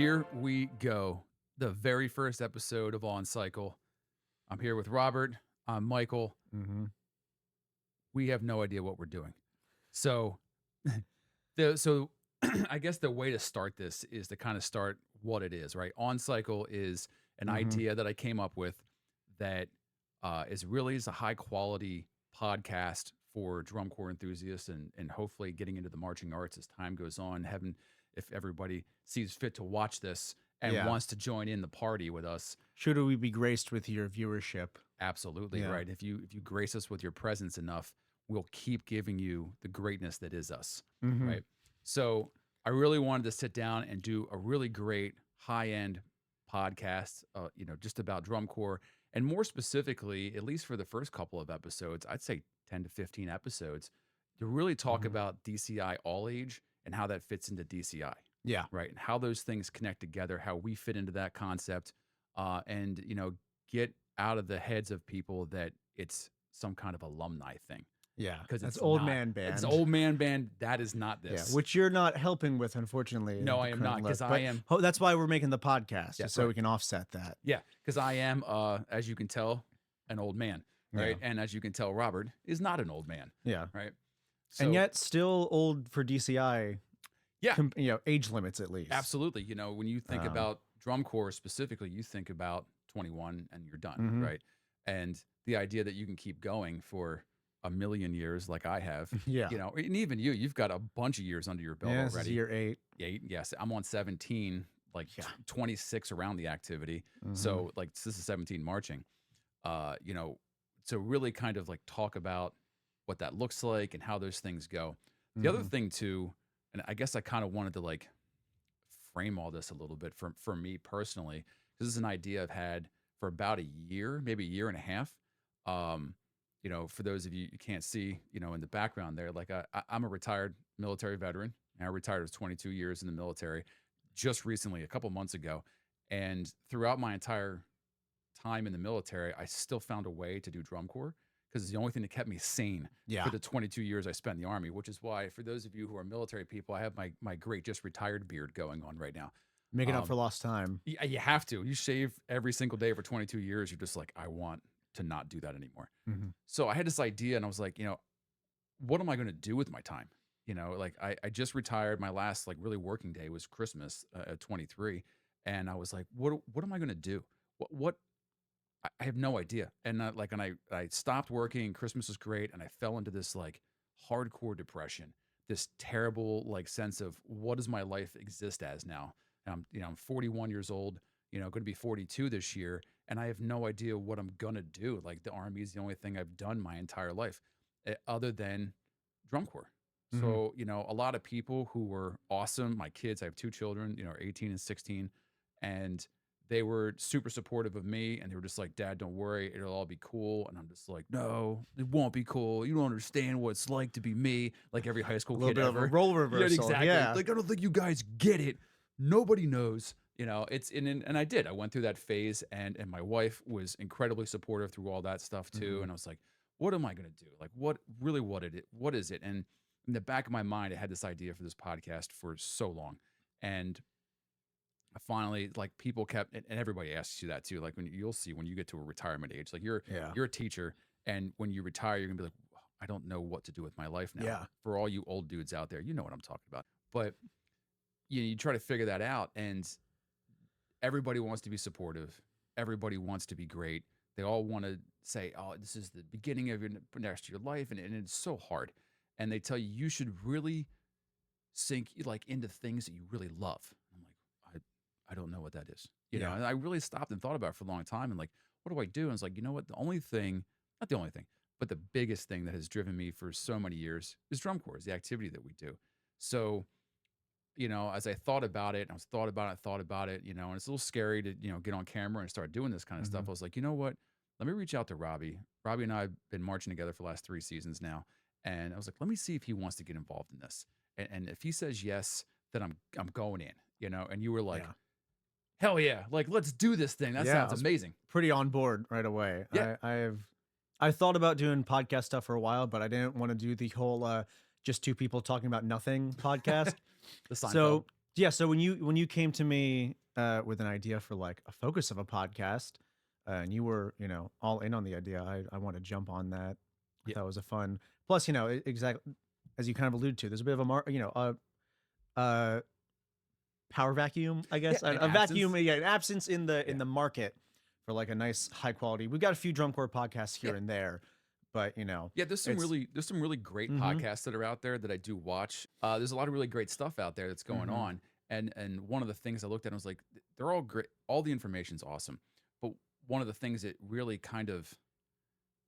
Here we go. The very first episode of On Cycle. I'm here with Robert. I'm Michael. Mm-hmm. We have no idea what we're doing. So, I guess the way to start this is to kind of start what it is, right? On Cycle is an idea that I came up with that is a high quality podcast for drum corps enthusiasts and hopefully getting into the marching arts as time goes on. Heaven, if everybody sees fit to watch this and wants to join in the party with us. Should we be graced with your viewership? Absolutely, right. If you grace us with your presence enough, we'll keep giving you the greatness that is us, right? So I really wanted to sit down and do a really great high-end podcast, just about drum corps. And more specifically, at least for the first couple of episodes, I'd say 10 to 15 episodes, to really talk about DCI all age and how that fits into DCI. Yeah. Right. And how those things connect together, how we fit into that concept, and, get out of the heads of people that it's some kind of alumni thing. Yeah. Because it's old man band. It's old man band. That is not this. Yeah, which you're not helping with, unfortunately. No, I am not, because I am. That's why we're making the podcast, Yeah, so right. we can offset that. Yeah, because I am, as you can tell, an old man, right? Yeah. And as you can tell, Robert is not an old man. Yeah. Right. So, And yet still old for DCI. Yeah. Age limits at least. Absolutely. When you think about drum corps specifically, you think about 21 and you're done, right? And the idea that you can keep going for a million years like I have, Yeah. and even you've got a bunch of years under your belt This is already. year 8. 8, yes. I'm on 17, 26 around the activity. So this is 17 marching, so really kind of talk about what that looks like and how those things go. The other thing too, and I guess I kind of wanted to frame all this a little bit for me personally, because this is an idea I've had for about a year, maybe a year and a half. For those of you can't see, in the background there, I'm a retired military veteran. And I retired with 22 years in the military just recently, a couple months ago. And throughout my entire time in the military, I still found a way to do drum corps because it's the only thing that kept me sane for the 22 years I spent in the Army, which is why, for those of you who are military people, I have my great just retired beard going on right now. Making up for lost time. You have to. You shave every single day for 22 years. You're just like, I want to not do that anymore. So I had this idea and I was like, what am I going to do with my time? I just retired. My last really working day was Christmas at 23. And I was like, what am I going to do? What I have no idea. And I stopped working. Christmas was great. And I fell into this hardcore depression, this terrible sense of what does my life exist as now? And I'm 41 years old, going to be 42 this year. And I have no idea what I'm going to do. The Army is the only thing I've done my entire life other than drum corps. So, a lot of people who were awesome. My kids, I have 2 children, 18 and 16. And they were super supportive of me. And they were just like, Dad, don't worry. It'll all be cool. And I'm just like, no, it won't be cool. You don't understand what it's like to be me. Like every high school kid ever. A little bit of a role reversal. Yeah, exactly. Yeah. I don't think you guys get it. Nobody knows. And I did. I went through that phase, and my wife was incredibly supportive through all that stuff too. And I was like, what am I going to do? What is it? And in the back of my mind, I had this idea for this podcast for so long. And I finally, people kept, and everybody asks you that too. You'll see when you get to a retirement age, you're a teacher, and when you retire, you're gonna be like, I don't know what to do with my life now. Yeah. For all you old dudes out there, you know what I'm talking about. But you try to figure that out, and everybody wants to be supportive. Everybody wants to be great. They all want to say, oh, this is the beginning of your next your life. And it's so hard. And they tell you should really sink into things that you really love. I'm like, I don't know what that is. And I really stopped and thought about it for a long time. And what do I do? And it's like, you know what? The only thing, not the only thing, but the biggest thing that has driven me for so many years is drum corps, the activity that we do. So, as I thought about it, and it's a little scary to, get on camera and start doing this kind of stuff. I was like, you know what? Let me reach out to Robbie. Robbie and I have been marching together for the last 3 seasons now. And I was like, let me see if he wants to get involved in this. And if he says yes, then I'm going in, And you were like, hell yeah. Let's do this thing. That sounds amazing. Pretty on board right away. Yeah. I thought about doing podcast stuff for a while, but I didn't want to do the whole just 2 people talking about nothing podcast. The Seinfeld. So Yeah. So when you came to me with an idea for like a focus of a podcast, and you were all in on the idea, I want to jump on that. I Yeah. thought it was a fun. Plus, exactly as you kind of alluded to, there's a bit of a power vacuum, I Yeah. guess, An a vacuum, absence. an absence in Yeah. the market for like a nice high quality. We've got a few drum corps podcasts here Yeah. and there, but Yeah, there's it's some really great mm-hmm, podcasts that are out there that I do watch. There's a lot of really great stuff out there that's going mm-hmm, on, and one of the things I looked at, I was like, they're all great. All the information's awesome, but one of the things that really kind of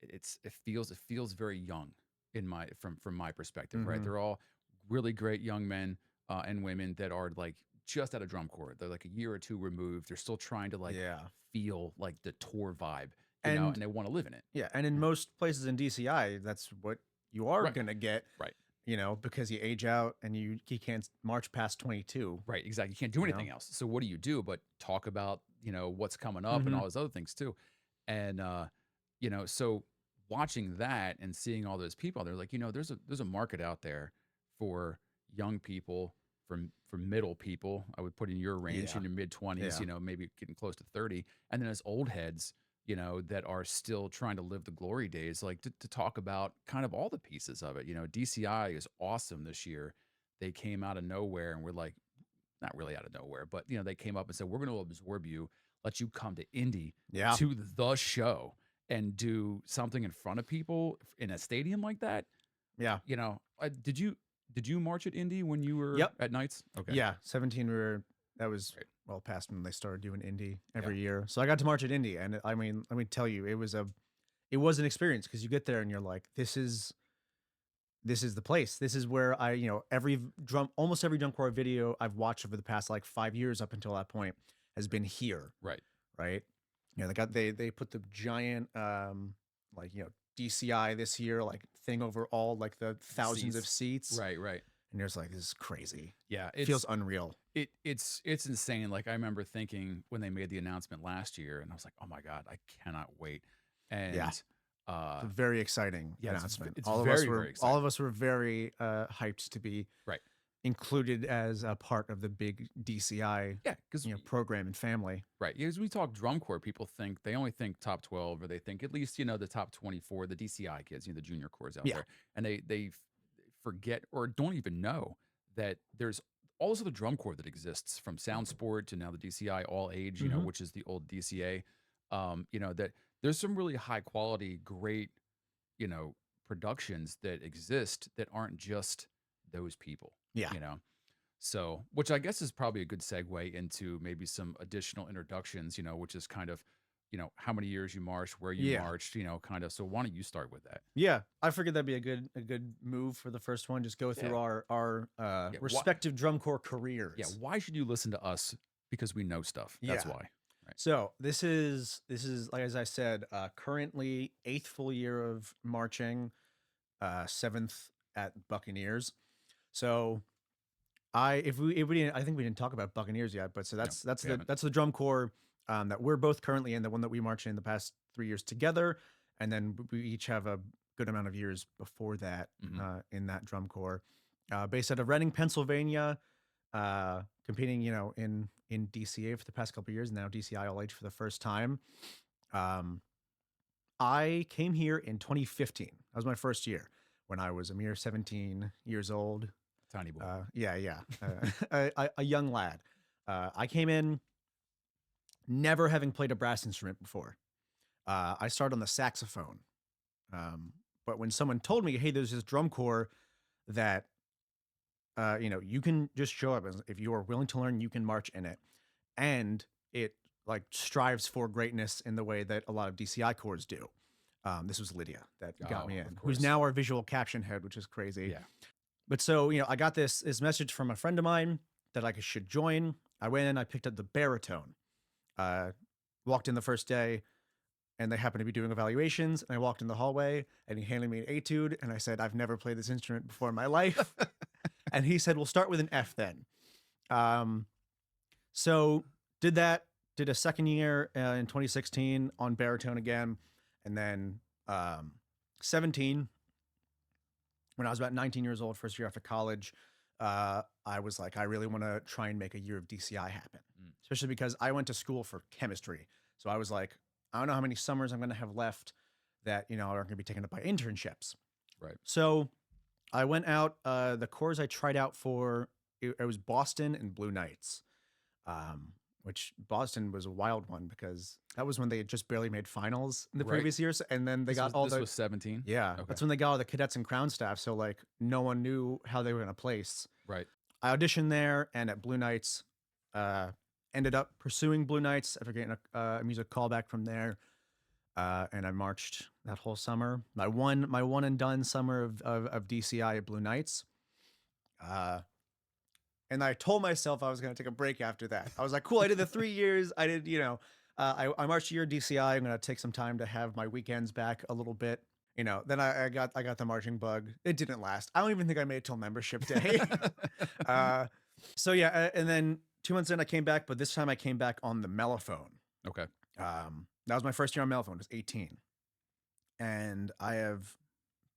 it feels very young in my from my perspective, right? mm-hmm. They're all really great young men and women that are like just out of drum corps. They're like a year or two removed. They're still trying to like Yeah. feel like the tour vibe, And and they want to live in it. yeah, and in Yeah. most places in DCI, that's what you are Right, gonna get, right. because you age out and you can't march past 22, Right, exactly. You can't do you anything know? else. So what do you do but talk about, what's coming up and Mm-hmm. all those other things too. And so watching that and seeing all those people, they're like, there's a market out there for young people, for middle people. I would put in your range Yeah. in your mid 20s, Yeah. maybe getting close to 30. And then as old heads, that are still trying to live the glory days, like to talk about kind of all the pieces of it. DCI is awesome this year. They came out of nowhere and we're like, not really out of nowhere, but they came up and said, we're going to absorb you, let you come to Indy Yeah. to the show and do something in front of people in a stadium like that. Yeah. Did you march at Indy when you were Yep. at nights? Okay. Yeah. 17 that was Right. well past when they started doing Indy Yeah. every year. So I got to march at Indy, and I mean, let me tell you, it was an experience, because you get there and you're like, this is the place. This is where almost every drum corps video I've watched over the past like 5 years up until that point has been here, Right. right? They put the giant DCI this year like thing over all like the thousands of seats, Right. Right. and you're just like, this is crazy. Yeah. It feels unreal. It's insane. Like I remember thinking when they made the announcement last year, and I was like, "Oh my god, I cannot wait!" And Yeah. It's a very exciting yeah, announcement. it's all of very, us were very exciting. all of us were very hyped to be Right. included as a part of the big DCI Yeah, because program and family. right, as we talk drum corps, people they only think top 12, or they think at least the top 24, the DCI kids, the junior corps out Yeah. there, and they forget or don't even know that there's all this other drum corps that exists, from Sound Sport to now the DCI All Age, Mhm. which is the old DCA. That there's some really high quality, great, productions that exist that aren't just those people. Yeah. You know, so which I guess is probably a good segue into maybe some additional introductions. Which is kind of, how many years you marched, where you Yeah. marched, kind of. So why don't you start with that? Yeah, I figured that'd be a good move for the first one. Just go through Yeah. our Yeah, respective drum corps careers. Yeah, why should you listen to us? Because we know stuff. That's Yeah. why. Right. So this is like, as I said, currently 8th full year of marching, 7th at Buccaneers. So if we didn't, I think we didn't talk about Buccaneers yet, but so No, that's we haven't. the drum corps that we're both currently in, the one that we marched in the past 3 years together, and then we each have a good amount of years before that Mhm. in that drum corps, based out of Reading, Pennsylvania, competing in DCA for the past couple of years, now DCI All Age for the first time. I came here in 2015. That was my first year, when I was a mere 17 years old. Tiny boy. Yeah. A young lad. I came in never having played a brass instrument before. I started on the saxophone. But when someone told me, hey, there's this drum corps that, you can just show up, if you are willing to learn, you can march in it. And it like strives for greatness in the way that a lot of DCI corps do. This was Lydia that got me of in, who's course. now our visual caption head, which is crazy. Yeah. But so, I got this message from a friend of mine that I should join. I went in, I picked up the baritone. Walked in the first day, and they happened to be doing evaluations. And I walked in the hallway, and he handed me an etude, and I said, I've never played this instrument before in my life. And he said, we'll start with an F then. So did that, did a second year in 2016 on baritone again. And then 17, when I was about 19 years old, first year after college, I was like, I really want to try and make a year of DCI happen, Mm. especially because I went to school for chemistry. So I was like, I don't know how many summers I'm going to have left that, are going to be taken up by internships. Right. So I went out, the cores I tried out for, it was Boston and Blue Knights, which Boston was a wild one because that was when they had just barely made finals in the Right. previous years. And then they got all This the, was 17. yeah, Okay. that's when they got all the cadets and crown staff. So like no one knew how they were going to place. Right. I auditioned there and at Blue Knights, ended up pursuing Blue Knights after getting a music callback from there. And I marched that whole summer. My one and done summer of DCI at Blue Knights. And I told myself I was going to take a break after that. I was like, cool, I did the 3 years. I did, I marched a year DCI. I'm going to take some time to have my weekends back a little bit. Then I got the marching bug. It didn't last. I don't even think I made it till membership day. So yeah, and then 2 months in I came back, but this time I came back on the mellophone. Okay. That was my first year on mellophone. It was 18. And I have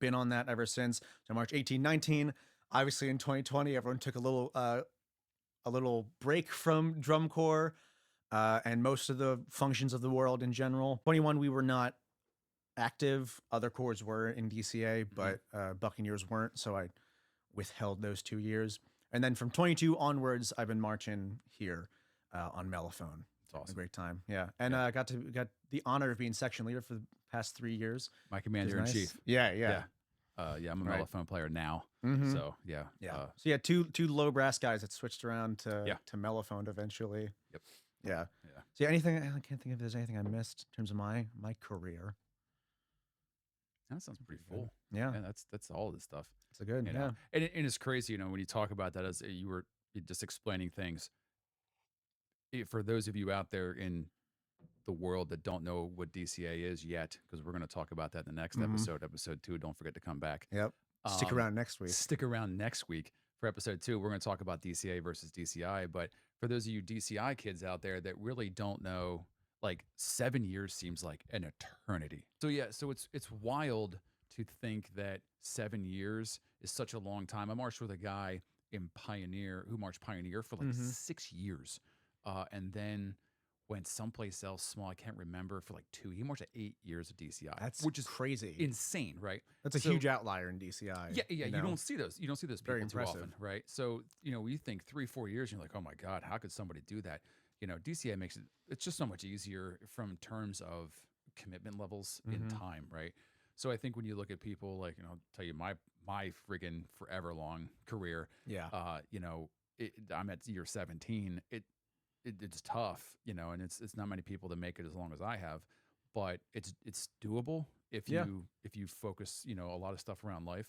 been on that ever since. So March 18, 19. Obviously in 2020, everyone took a little break from drum corps and most of the functions of the world in general. 21, we were not active. Other corps were in DCA, but Buccaneers weren't. So I withheld those 2 years. And then from 22 onwards, I've been marching here on mellophone. It's awesome. A great time. Yeah. And I got the honor of being section leader for the past 3 years. My commander in chief. Yeah. Yeah. I'm a mellophone player now. Mhm. So yeah. Yeah. So yeah, two low brass guys that switched around to mellophone eventually. Yep. Yeah. Yeah. So yeah, anything, I can't think if there's anything I missed in terms of my career. That sounds pretty full. Yeah. Yeah, that's all of this stuff. It's a good, You yeah. know? And it's crazy, when you talk about that as you were just explaining things. For those of you out there in the world that don't know what DCA is yet, because we're going to talk about that in the next episode 2. Don't forget to come back. Yep. Stick around next week. Stick around next week for episode 2. We're going to talk about DCA versus DCI. But for those of you DCI kids out there that really don't know, like 7 years seems like an eternity. So yeah, so it's wild to think that 7 years is such a long time. I marched with a guy in Pioneer who marched Pioneer for like 6 years, and then went someplace else small. I can't remember, for like 2. He marched at 8 years of DCI, which is crazy, insane, right? That's a huge outlier in DCI. Yeah. You don't see those. You don't see those people Very too impressive. often, right? So you think 3-4 years, and you're like, oh my god, how could somebody do that? DCA makes it's just so much easier from terms of commitment levels in time, right? So I think when you look at people like, I'll tell you my friggin' forever long career. Yeah. I'm at year 17. It's tough, and it's not many people that make it as long as I have, but it's doable if you focus, a lot of stuff around life.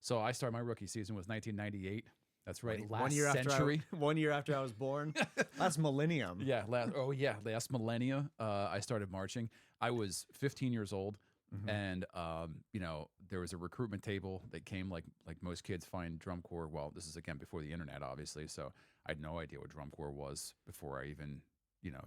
So I started my rookie season was 1998. That's right. Last century. 1 year after I was born. Last millennium. Yeah. Last millennia. I started marching. I was 15 years old. And, there was a recruitment table that came like most kids find drum corps. Well, this is again before the internet, obviously. So I had no idea what drum corps was before I even,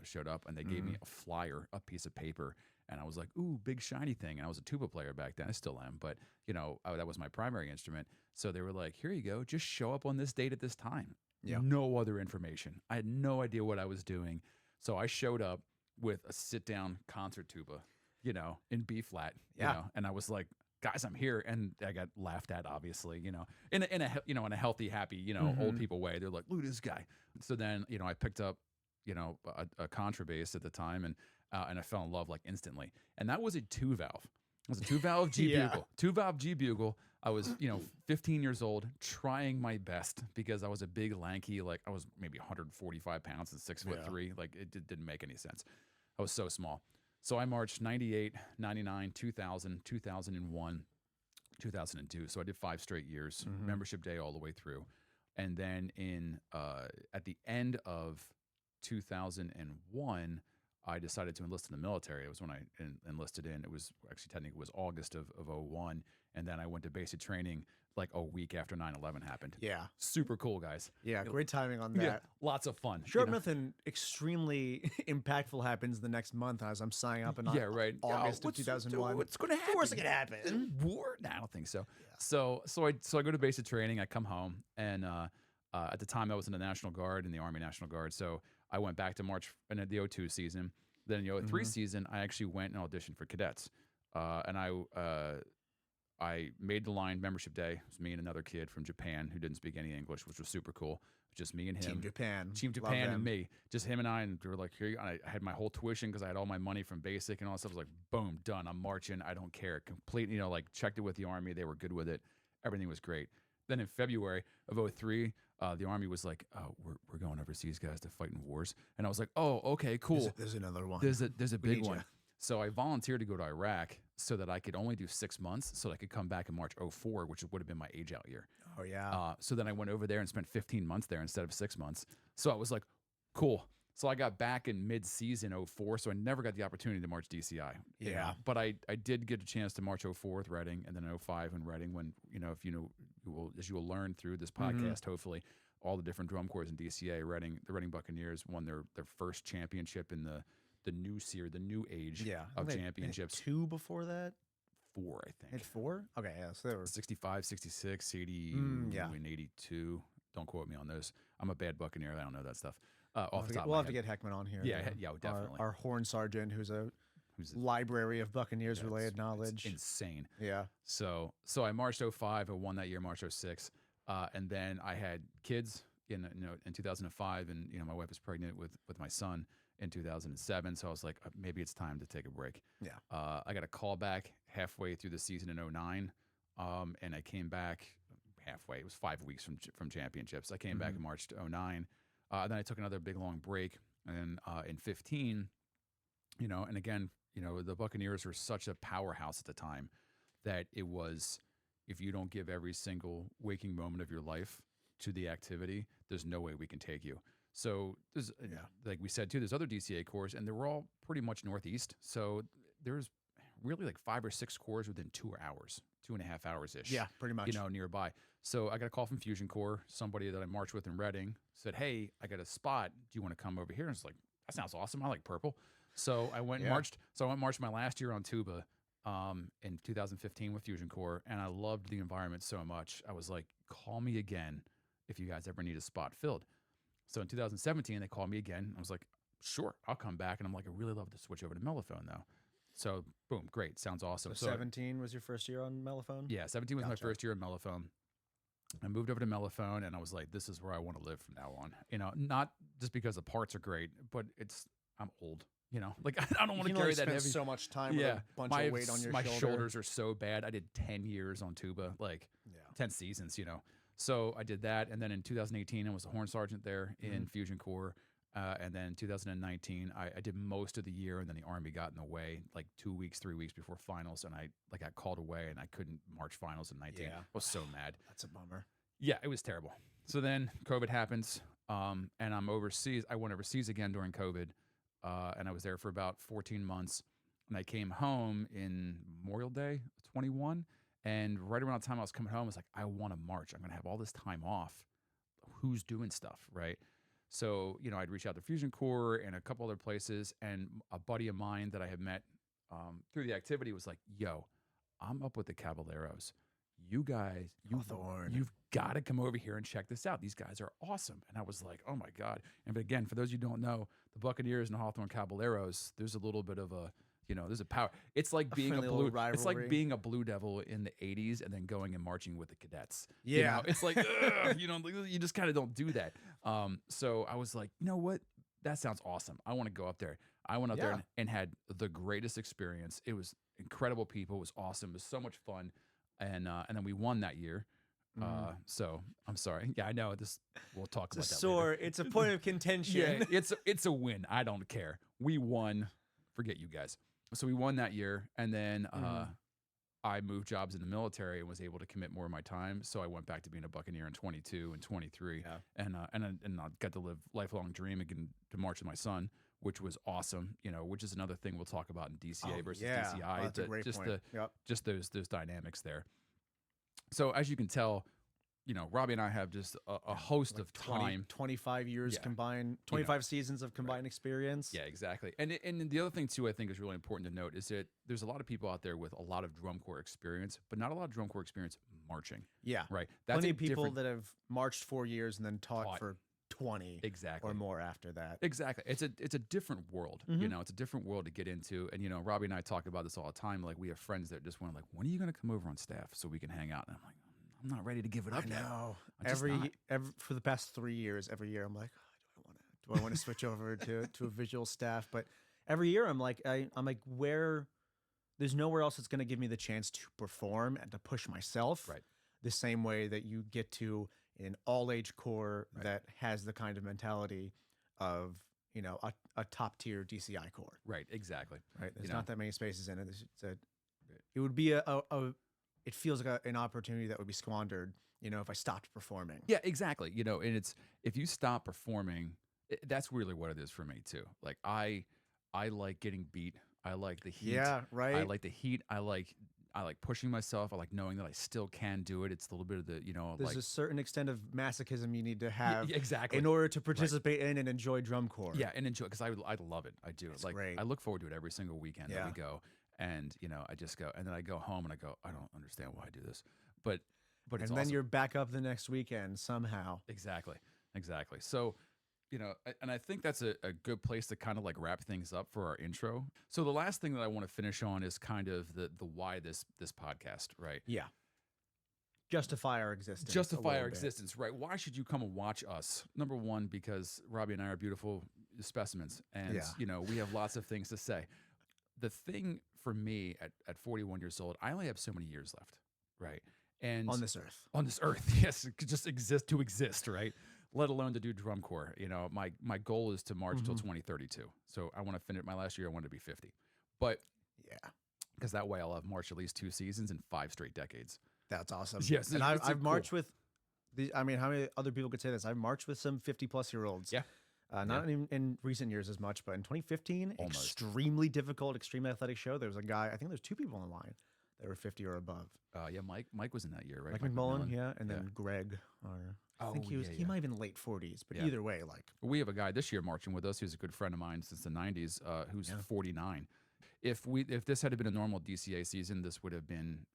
showed up. And they gave me a flyer, a piece of paper. And I was like, ooh, big shiny thing. And I was a tuba player back then. I still am. But, that was my primary instrument. So they were like, here you go. Just show up on this date at this time. Yeah. No other information. I had no idea what I was doing. So I showed up with a sit-down concert tuba, in B flat, and I was like, guys, I'm here. And I got laughed at, obviously, in a healthy, happy, old people way. They're like, look at this guy. So then, I picked up, a contrabass at the time, and I fell in love like instantly. And that was a 2-valve. It was a 2-valve G bugle. 2-valve G bugle. I was, 15 years old, trying my best because I was a big, lanky, like I was maybe 145 pounds and 6'3". Like it didn't make any sense. I was so small. So I marched 98, 99, 2000, 2001, 2002. So I did 5 straight years, membership day all the way through. And then at the end of 2001, I decided to enlist in the military. It was when I enlisted in. It was actually technically it was August of 01. And then I went to basic training like a week after 9/11 happened. Yeah. Super cool, guys. Yeah. Great timing on that. Yeah, lots of fun. Sure, nothing extremely impactful happens the next month as I'm signing up in August of 2001. What's going to happen? Of course it could happen. War? Nah, I don't think so. Yeah. So I go to basic training. I come home and At the time, I was in the National Guard, in the Army National Guard. So I went back to March in the '02 season. Then in the '03 season, I actually went and auditioned for cadets. And I made the line membership day. It was me and another kid from Japan who didn't speak any English, which was super cool. Just me and him. Team Japan and me. Just him and I. And we were like, here you go. And I had my whole tuition because I had all my money from basic and all that stuff. I was like, boom, done. I'm marching. I don't care. Completely, like checked it with the Army. They were good with it. Everything was great. Then in February of '03, the Army was like, oh, we're going overseas, guys, to fight in wars. And I was like, oh, okay, cool. There's another one. There's a big one. So I volunteered to go to Iraq so that I could only do 6 months so that I could come back in March '04, which would have been my age out year. Oh, yeah. So then I went over there and spent 15 months there instead of 6 months. So I was like, cool. So I got back in mid-season '04, so I never got the opportunity to march DCI. Yeah. But I did get a chance to march '04 with Reading, and then '05 in Reading when, if you know, as you will learn through this podcast, hopefully, all the different drum corps in DCA, the Reading Buccaneers won their first championship in the new series, the new age of championships. 2 before that? 4, I think. It's 4? Okay, yeah. So they were 65, 66, 80, and 82. Don't quote me on those. I'm a bad Buccaneer. I don't know that stuff. We'll have to get Heckman on here. Yeah, definitely. Our horn sergeant, who's a library of Buccaneers related knowledge. It's insane. Yeah. So I marched '05. I won that year. Marched '06, and then I had kids in 2005, and my wife was pregnant with my son in 2007. So I was like, maybe it's time to take a break. Yeah. I got a call back halfway through the season in '09, and I came back halfway. It was 5 weeks from championships. I came back in March '09. Then I took another big long break, and in '15, and again, the Buccaneers were such a powerhouse at the time that it was, if you don't give every single waking moment of your life to the activity, there's no way we can take you. So there's, like we said too, there's other DCA corps, and they were all pretty much Northeast. So there's really like 5 or 6 corps within 2 hours, 2.5 hours ish. Yeah, pretty much. Nearby. So I got a call from Fusion Corps, somebody that I marched with in Reading, said, hey, I got a spot. Do you want to come over here? And it's like, that sounds awesome. I like purple. So I went and marched. So I went and marched my last year on tuba in 2015 with Fusion Corps, and I loved the environment so much. I was like, call me again if you guys ever need a spot filled. So in 2017, they called me again. I was like, sure, I'll come back. And I'm like, I really love to switch over to mellophone though. So boom, great. Sounds awesome. So 17 was your first year on mellophone? Yeah, 17 was my first year on mellophone. I moved over to mellophone, and I was like, this is where I want to live from now on. Not just because the parts are great, but I'm old. Like I don't want to carry that heavy. So much time with a bunch of weight on your my shoulder. My shoulders are so bad. I did 10 years on tuba, 10 seasons, So I did that, and then in 2018, I was a horn sergeant there in Fusion Corps. And then 2019, I did most of the year, and then the Army got in the way, like 2 weeks, 3 weeks before finals, and I got called away, and I couldn't march finals in 19. I was so mad. That's a bummer. Yeah, it was terrible. So then COVID happens, and I'm overseas. I went overseas again during COVID, and I was there for about 14 months, and I came home in Memorial Day 21, and right around the time I was coming home, I was like, I want to march. I'm going to have all this time off. Who's doing stuff, right? So, I'd reach out to Fusion Corps and a couple other places, and a buddy of mine that I had met through the activity was like, yo, I'm up with the Caballeros. You guys, you've got to come over here and check this out. These guys are awesome. And I was like, oh my God. And again, for those of you who don't know, the Buccaneers and the Hawthorne Caballeros, there's a little bit of a, there's a power. It's like being it's like being a Blue Devil in the 80s and then going and marching with the cadets. Yeah. It's like, you just kind of don't do that. So I was like, you know what? That sounds awesome. I want to go up there. I went up there and had the greatest experience. It was incredible people. It was awesome. It was so much fun. And then we won that year. So I'm sorry. Yeah, I know this. We'll talk about that later. It's a point of contention. Yeah, it's a win. I don't care. We won. Forget you guys. So we won that year, and then I moved jobs in the military and was able to commit more of my time. So I went back to being a Buccaneer in 22 and 23, and I got to live lifelong dream again to march with my son, which was awesome. Which is another thing we'll talk about in DCA versus DCI. That's a great point. Just those dynamics there. So as you can tell, Robbie and I have just a host like of time. 25 years Yeah. combined, 25 seasons of combined experience. Yeah, exactly. And the other thing too, I think is really important to note is that there's a lot of people out there with a lot of drum corps experience, but not a lot of drum corps experience marching. Yeah. Right. Plenty of people that have marched 4 years and then taught for 20 exactly or more after that. Exactly. It's a different world. It's a different world to get into. And Robbie and I talk about this all the time. Like, we have friends that just want to, like, when are you going to come over on staff so we can hang out? And I'm like, I'm not ready to give it up yet. Every for the past 3 years, every year I'm like, oh, do I want to switch over to a visual staff? But every year I'm like, I'm like, there's nowhere else that's going to give me the chance to perform and to push myself. Right. The same way that you get to an all age corps that has the kind of mentality of, a top tier DCI corps. Right. Exactly. Right. There's not that many spaces in it. It would be it feels like an opportunity that would be squandered, if I stopped performing. Yeah, exactly. And it's, if you stop performing, that's really what it is for me too. Like, I like getting beat. I like the heat. Yeah, right. I like the heat. I like pushing myself. I like knowing that I still can do it. It's a little bit of the, there's a certain extent of masochism you need to have exactly in order to participate in and enjoy drum corps. Yeah, and enjoy, because I love it. I do. It's like, great. I look forward to it every single weekend that we go. And I just go, and then I go home and I go, I don't understand why I do this, but it's and then awesome. you're back up the next weekend somehow. Exactly. So, and I think that's a good place to kind of like wrap things up for our intro. So the last thing that I want to finish on is kind of the why this podcast, right? Yeah. Justify our existence. Right? Why should you come and watch us? Number one, because Robbie and I are beautiful specimens, and we have lots of things to say. The thing for me at 41 years old, I only have so many years left, right? And on this earth, yes, it could just exist, right? Let alone to do drum corps. My goal is to march till 2032. So I want to finish my last year. I want to be 50, but because that way I'll have marched at least 2 seasons and 5 straight decades. That's awesome. Yes, and I've marched with how many other people could say this? I've marched with some 50-plus-year-olds. Yeah. Not in recent years as much, but in 2015, extremely difficult, extremely athletic show. There was a guy, I think there's 2 people in line that were 50 or above. Yeah, Mike was in that year, right? Mike McMullen, and then Greg, I think he might have been late 40s, but either way, like. We have a guy this year marching with us who's a good friend of mine since the 90s, who's 49. If this had been a normal DCA season,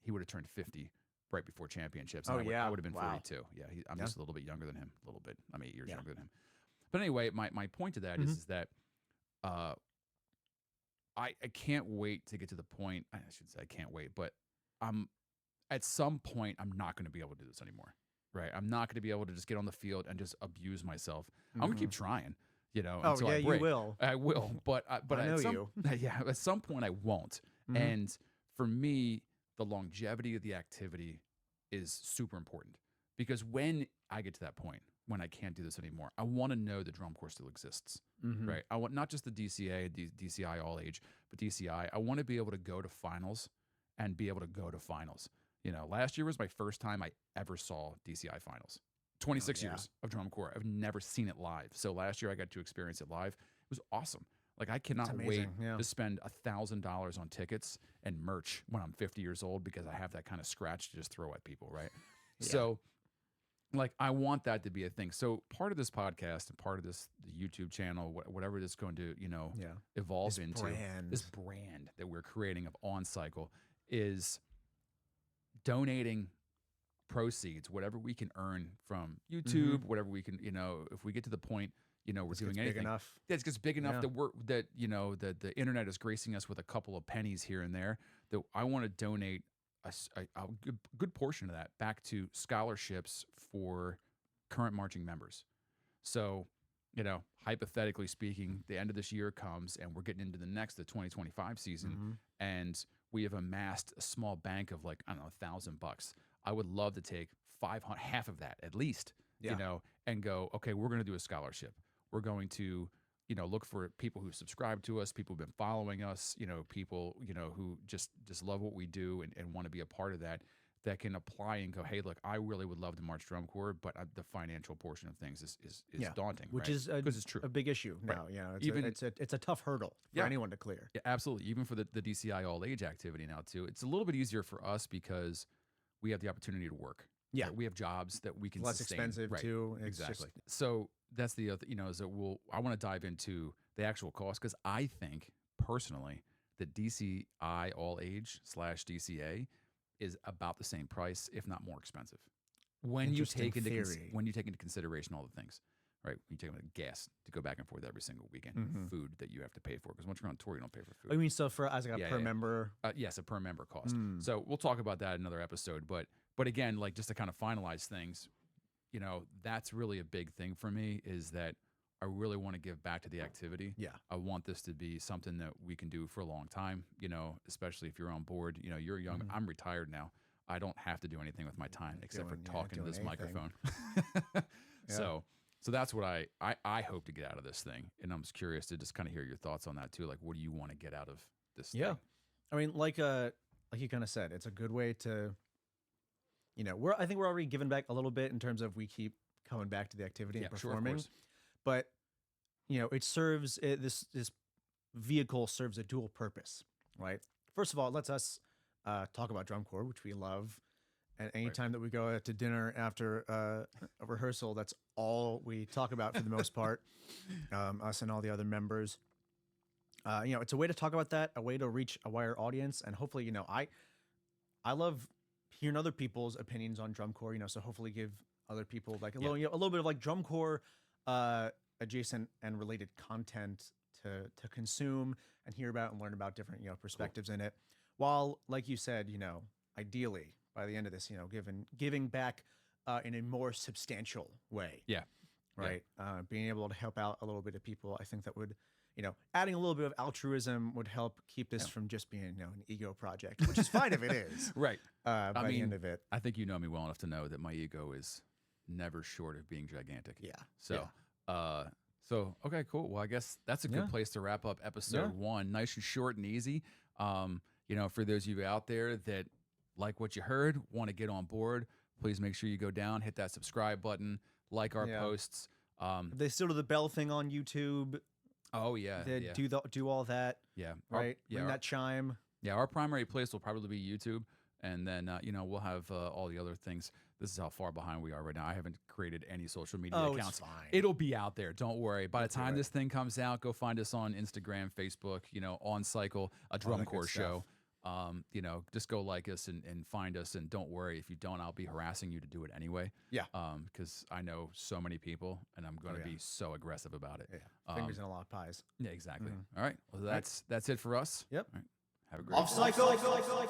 he would have turned 50 right before championships. And I would have been 42. Yeah, I'm just a little bit younger than him, a little bit. I'm 8 years younger than him. But anyway, my point to that is that I can't wait to get to the point. I should say I can't wait, but at some point I'm not going to be able to do this anymore, right? I'm not going to be able to just get on the field and just abuse myself. I'm going to keep trying, until I break. You will. I will, but I know you. At some point I won't. And for me, the longevity of the activity is super important, because when I get to that point, when I can't do this anymore, I want to know the drum corps still exists, right? I want not just the DCA, DCI all age, but DCI. I want to be able to go to finals and be able to go to finals. Last year was my first time I ever saw DCI finals. 26 years of drum corps. I've never seen it live. So last year I got to experience it live. It was awesome. Like, I cannot wait to spend $1,000 on tickets and merch when I'm 50 years old, because I have that kind of scratch to just throw at people, right? So, like, I want that to be a thing. So part of this podcast and part of the YouTube channel, whatever it's going to, evolve into, this brand that we're creating of On Cycle, is donating proceeds, whatever we can earn from YouTube, whatever we can, if we get to the point, we're doing anything. Big enough. Yeah, it gets big enough that the internet is gracing us with a couple of pennies here and there, that I want to donate a good portion of that back to scholarships for current marching members. So, hypothetically speaking, the end of this year comes and we're getting into the 2025 season, and we have amassed a small bank of, like, I don't know, $1,000. I would love to take half of that at least, and go, okay, we're going to do a scholarship. We're going to, look for people who subscribe to us, people who've been following us, people, who just love what we do and want to be a part of that can apply and go, hey, look, I really would love to march drum corps, but the financial portion of things is daunting, which right? is because it's true. A big issue now. It's a tough hurdle for anyone to clear. Yeah, absolutely. Even for the DCI all age activity now too, it's a little bit easier for us because we have the opportunity to work. Yeah. right? We have jobs that we can Less sustain. expensive Right. too. It's Exactly. just- So that's the other, is that I want to dive into the actual cost, because I think personally that DCI all age / DCA is about the same price, if not more expensive. When you take into consideration all the things, right? When you take into gas to go back and forth every single weekend, food that you have to pay for, because once you're on tour, you don't pay for food. I mean, so for as like a per member, yes, a per member cost. So we'll talk about that in another episode. But again, like, just to kind of finalize things, that's really a big thing for me, is that I really want to give back to the activity. Yeah. I want this to be something that we can do for a long time, especially if you're on board. You're young. I'm retired now. I don't have to do anything with my time except for talking to this microphone. So that's what I hope to get out of this thing. And I'm just curious to just kind of hear your thoughts on that too. Like, what do you want to get out of this thing? I mean, like you kind of said, it's a good way to, I think we're already giving back a little bit in terms of we keep coming back to the activity and performing. Sure, but it serves this vehicle serves a dual purpose, right? First of all, it lets us talk about drum corps, which we love. And anytime that we go to dinner after a rehearsal, that's all we talk about for the most part, us and all the other members. It's a way to talk about that, a way to reach a wider audience. And hopefully, I love hearing other people's opinions on drum corps, so hopefully give other people like a little bit of like drum corps adjacent and related content to consume and hear about and learn about different, perspectives in it. While, like you said, ideally by the end of this, giving back in a more substantial way. Yeah. Right. Yeah. Being able to help out a little bit of people, I think that would, adding a little bit of altruism would help keep this from just being, an ego project, which is fine if it is. Right. By the end of it. I think you know me well enough to know that my ego is never short of being gigantic. Yeah. So, okay, cool. Well, I guess that's a good place to wrap up episode 1. Nice and short and easy. For those of you out there that like what you heard, want to get on board, please make sure you go down, hit that subscribe button, like our posts. They still do the bell thing on YouTube. Oh yeah. They do all that. Yeah. Right. Ring that chime. Yeah. Our primary place will probably be YouTube. And then, we'll have all the other things. This is how far behind we are right now. I haven't created any social media accounts. It's fine. It'll be out there. Don't worry. By the time this thing comes out, go find us on Instagram, Facebook, On Cycle, a drum corps show. Just go like us and find us. And don't worry. If you don't, I'll be harassing you to do it anyway. Yeah. Because I know so many people and I'm going to be so aggressive about it. Yeah. Fingers in a lot of pies. Yeah, exactly. All right. Well, that's it for us. Yep. All right. Have a great Off cycle.